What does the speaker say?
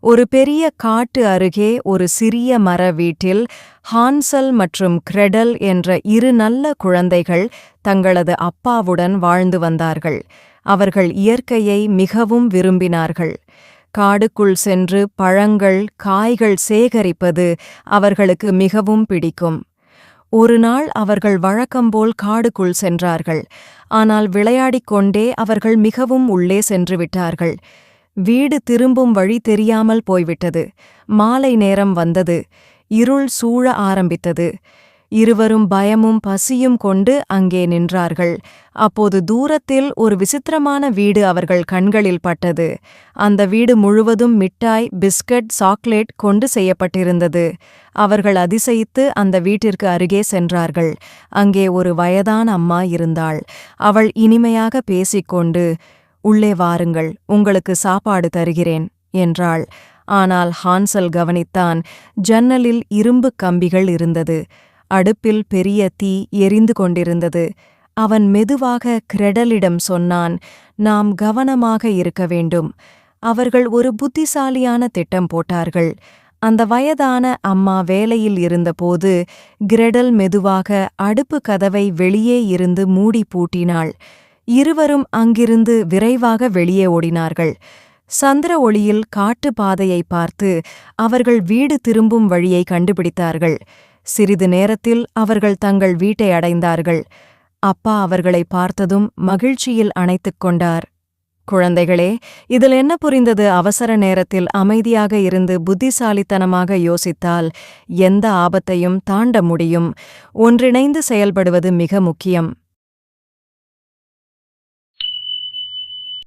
ஒரு பெரிய காட்டு அருகே ஒரு சிறிய மர வீட்டில் ஹான்சல் மற்றும் கிரெடல் என்ற இரு நல்ல குழந்தைகள் தங்களது அப்பாவுடன் வாழ்ந்து வந்தார்கள். அவர்கள் இயற்கையை மிகவும் விரும்பினார்கள். காடுக்குள் சென்று பழங்கள், காய்கள் சேகரிப்பது அவர்களுக்கு மிகவும் பிடிக்கும். ஒரு நாள் அவர்கள் வழக்கம்போல் காடுக்குள் சென்றார்கள். ஆனால் விளையாடிக் கொண்டே அவர்கள் மிகவும் உள்ளே சென்று விட்டார்கள். வீடு திரும்பும் வழி தெரியாமல் போய்விட்டது. மாலை நேரம் வந்தது. இருள் சூழ ஆரம்பித்தது. இருவரும் பயமும் பசியும் கொண்டு அங்கே நின்றார்கள். அப்போது தூரத்தில் ஒரு விசித்திரமான வீடு அவர்கள் கண்களில் பட்டது. அந்த வீடு முழுவதும் மிட்டாய், பிஸ்கட், சாக்லேட் கொண்டு செய்யப்பட்டிருந்தது. அவர்கள் அதிசயித்து அந்த வீட்டிற்கு அருகே சென்றார்கள். அங்கே ஒரு வயதான அம்மா இருந்தாள். அவள் இனிமையாக பேசிக்கொண்டு, "உள்ளே வாருங்கள், உங்களுக்கு சாப்பாடு தருகிறேன்" என்றாள். ஆனால் ஹான்சல் கவனித்தான். ஜன்னலில் இரும்பு கம்பிகள் இருந்தது. அடுப்பில் பெரிய தீ எரிந்து கொண்டிருந்தது. அவன் மெதுவாக கிரெடலிடம் சொன்னான், "நாம் கவனமாக இருக்க வேண்டும்." அவர்கள் ஒரு புத்திசாலியான திட்டம் போட்டார்கள். அந்த வயதான அம்மா வேலையில் இருந்தபோது கிரெடல் மெதுவாக அடுப்பு கதவை வெளியே இருந்து மூடி பூட்டினாள். இருவரும் அங்கிருந்து விரைவாக வெளியே ஓடினார்கள். சந்திர ஒளியில் காட்டு பாதையை பார்த்து அவர்கள் வீடு திரும்பும் வழியை கண்டுபிடித்தார்கள். சிறிது நேரத்தில் அவர்கள் தங்கள் வீட்டை அடைந்தார்கள். அப்பா அவர்களை பார்த்ததும் மகிழ்ச்சியில் அணைத்துக் கொண்டார். "குழந்தைகளே, இதில் என்ன புரிந்தது? அவசர நேரத்தில் அமைதியாக இருந்து புத்திசாலித்தனமாக யோசித்தால் எந்த ஆபத்தையும் தாண்ட முடியும். ஒன்றிணைந்து செயல்படுவது மிக முக்கியம்."